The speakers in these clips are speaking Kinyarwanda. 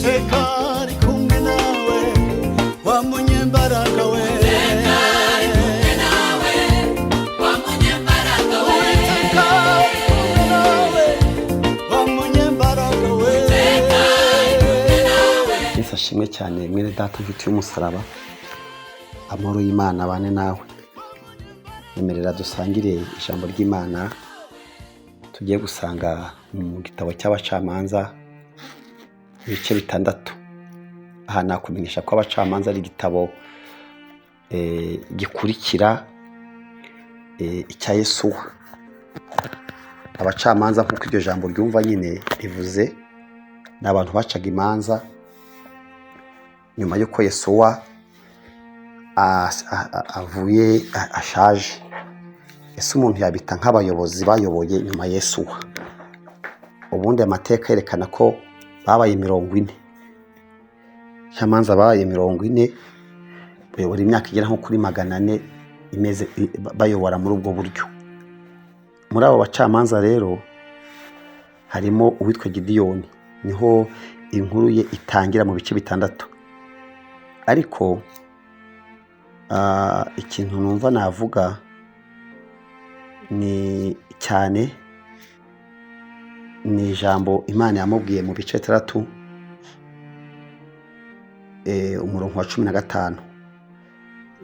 Uwiteka ari kumwe nawe wa munyembaraga we Uwiteka ari kumwe nawe wa munyembaraga we Uwiteka ari kumwe nawe wa munyembaraga we Uwiteka ari kumwe nawe. Yesu ashimwe cyane mwene data nshuti y'umusaraba, amahoro y'Imana abane nawe. Nemerera dusangire ijambo ry'Imana tugiye gusanga mu gitabo cy'abacamanza ibice 6. Aha nakumenyesha ko abacamanza ari igitabo gikurikira icya Yesuwa. Abacamanza kuko iryo jambo ryumva nyine rivuze n'abantu bacaga imanza nyuma yuko Yesuwa avuye ashaje. Ese umuntu yabita nk'abayobozi bayoboye nyuma Yesuwa. Ubundi amateka yerekana ko babaye 40. Shamanza babaye 40 bayobora imyaka igera nko kuri 400 imeze bayobora muri ubwo buryo. Muri abo bacamanza rero harimo uwitwa Gideyoni, niho inkuru ye itangira mu bice 6. Ariko ikintu numva navuga ni cyane ni ijambo Imana yamubwiye mu bice 3 umurongo wa 15.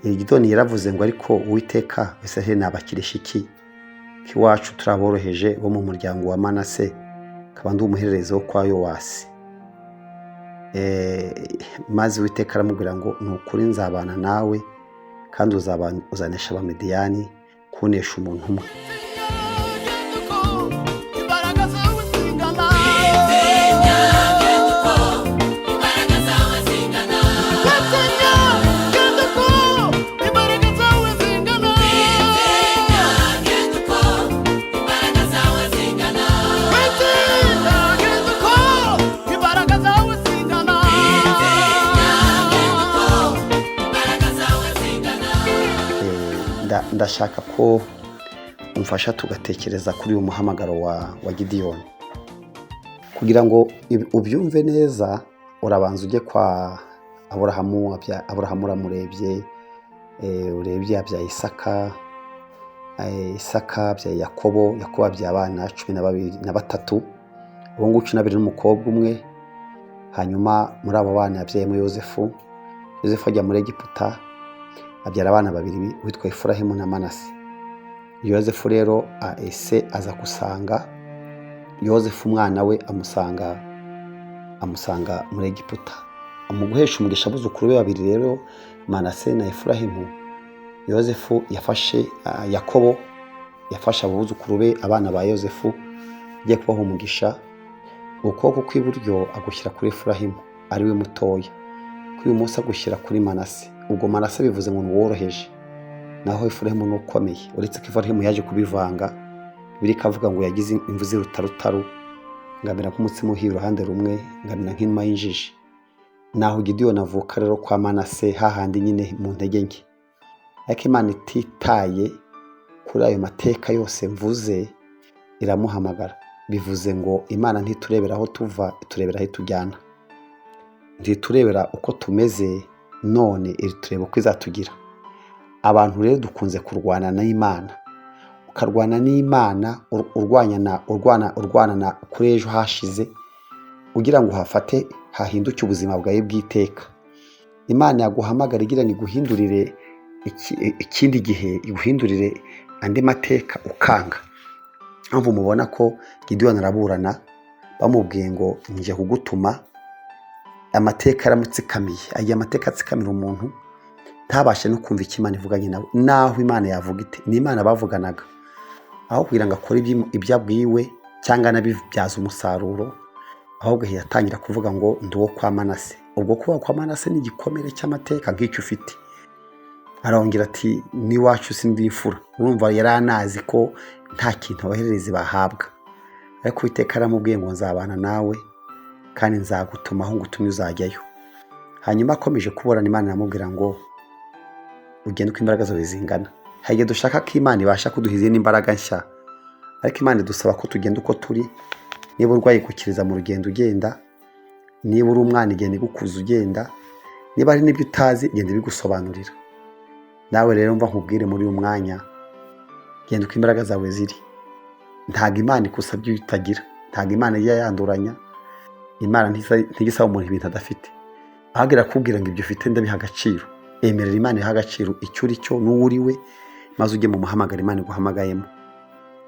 Gideyoni yaravuze ngo ariko Uwiteka ese nabakirisha iki kiwacu turaboroheje bo mu muryango wa Manase kabandi umuherereze wo kwa Yowasi. Maze Uwiteka aramubwira ngo nukuri nzabana nawe kandi uzanesha abamidiyani kunesha umuntu umwe. Ndashaka ko umfasha tugatekereza kuri uyu muhamagaro wa Gideyoni kugira ngo ubyumve neza. Urabanza ujye kwa Aburahamu. Aburahamu uramurebye, urebye abya Isaka, Isaka bya Yakobo abya abana 12 abungu 12 n'umukobwa umwe. Hanyuma muri abo bana yabyayemo Yosefu ajya muri Egiputa abyara abana 2 witwa Efurahimu na Manase. Yosefu rero ese aza kusanga Yosefu umwana we amusanga muri Egiputa, amuguhesha umugisha abuzukuru be 2 rero Manase na Efurahimu. Yosefu yafashe Yakobo yafasha abuzukuru be abana ba Yosefu agiye kubaho umugisha. Ukuboko kw'iburyo agushyira kuri Efurahimu ari we mutoya, kuri uyu munsi agushyira kuri Manase. Ubwo Manase bivuze ngo woroheje, naho Efurahimu no ukomeye. Uretse ko Efurahimu yaje kubivanga, biri kavuga ngo yagize imvu z'rutarutaru, ngamera nk'umutsima uhiye uruhande rumwe, ngamera nk'inuma y'injiji. Naho Gideyoni avuka rero kwa Manase hahandi nyine mu ntege nke. Ariko Imana ititaye kuri ayo mateka yose mvuze iramuhamagara. Bivuze ngo Imana ntiturebera aho tuva, iturebera aho tujyana. Ntiturebera uko tumeze none, iri tureba uko izatugira. Abantu rero dukunze kurwana n'Imana, ukarwana n'Imana urwana na kuri ejo hashize ugira ngo hafate hahinduke ubuzima bwawe bw'iteka. Imana yaguhamagara igira ngo iguhindurire ikindi gihe, iguhindurire andi mateka ukanga. Mpamvu mubona ko Gideyoni araburana bamubwiye ngo nje kugutuma. Amateka aramutsikamiye, agiye amateka atsikamira umuntu ntabashe no kumva icyo Imana ivuganye nawe. Naho Imana yavuga ite, ni Imana bavuganaga. Aho kugira ngo akore ibyo abwiwe cyangwa nabibyaza umusaruro, ahubwo yatangira kuvuga ngo nduwo kwa Manase. Ubwo kuba kwa Manase ni igikomere cy'amateka nk'icyo ufite. Arongera ati niwacu sindi imfura. Urumva yaranazi ko nta kintu abahererezi bahabwa. Ariko Uwiteka aramubwiye ngo nzabana nawe kandi nzagutuma aho ngutumye uzajyayo. Hanyuma akomeje kuburana, Imana iramubwira ngo ugende uko imbaraga zawe zingana. Hagiye dushaka ko Imana ibasha kuduhiza n'imbaraga nshya, ariko Imana idusaba ko tugenda uko turi. Niba urwaye gukiriza mu rugendo ugenda, niba uri umwana igenda igukuza ugenda, niba hari n'ibyo utazi genda bigusobanurira. Nawe rero mva nkubwire muri uyu mwanya, genda uko imbaraga zawe ziri. Ntabwo Imana ikusabye ibyo utagira, ntabwo Imana ijya yanduranya. Imana ntigisaba umuntu ibintu adafite, ahubwo irakubwira ngo ibyo ufite ndabiha agaciro. Emerera Imana iha agaciro icyo uri cyo n'uwo uri we, maze ujye mu muhamagaro Imana iguhamagayemo.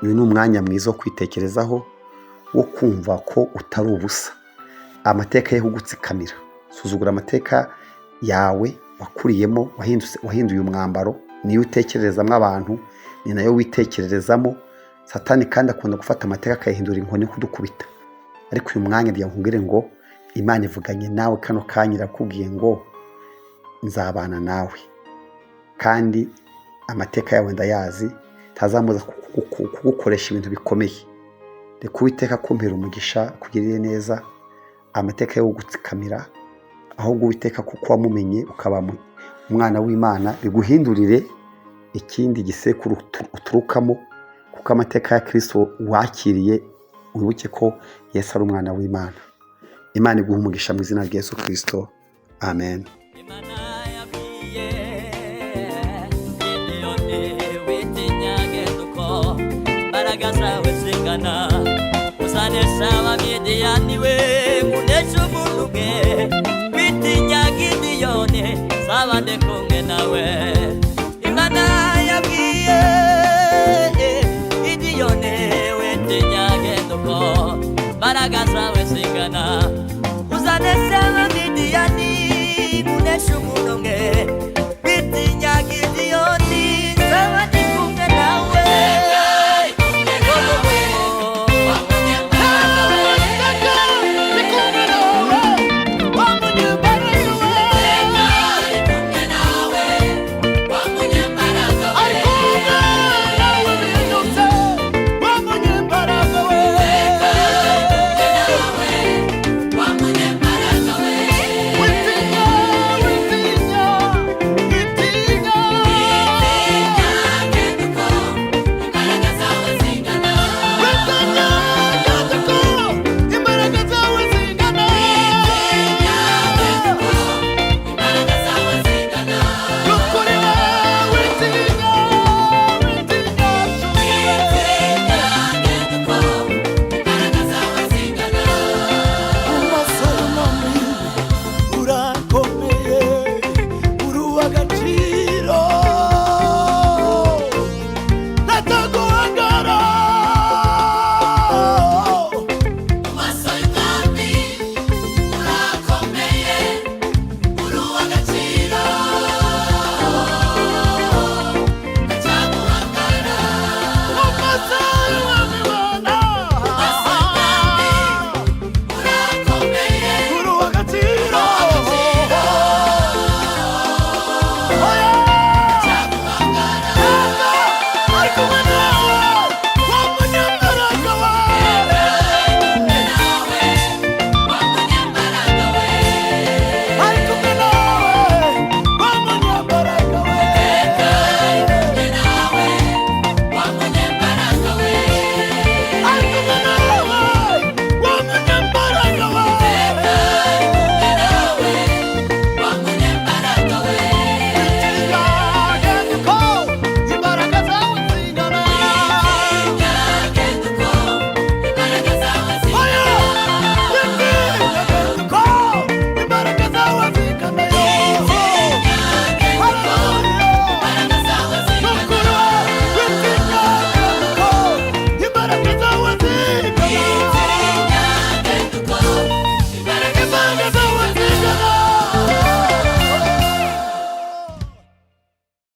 Uyu ni umwanya mwiza wo kwitekerezaho, wo kumva ko utari ubusa. Amateka ye ugutsikamira, suzugura amateka yawe wakuriyemo, wahinduye umwambaro. Niyo utekererezamo abantu, ni nayo witekererezamo. Satani kandi akunda gufata amateka akayahindura inkoni kudukubita. Ariko uyu mwanya nkubwire ngo Imana ivuganye nawe kano kanya, irakubwiye ngo nzabana nawe, kandi amateka yawe ndayazi, ntazamuza kugukoresha ibintu bikomeye. Reka Uwiteka kumpera umugisha, kugirire neza. Amateka yo gutsikamira, ahubwo Uwiteka kuko wamumenye ukaba umwana w'Imana, biguhindurire ikindi gisekuru uturukamo, kuko amateka ya Kristo wakiriye. Wibuke ko Yesu ari umwana w'Imana. Imana iguha umugisha mu izina rya Yesu Kristo, amen. Uzanesha Abamidiyani we munesha umuntu umwe, witinya Gideyoni zaba ndi kumwe nawe. Imana yabwiye Gideyoni witinya genda uko imbaraga zawe zingana. Uzanesha Abamidiyani munesha umuntu umwe,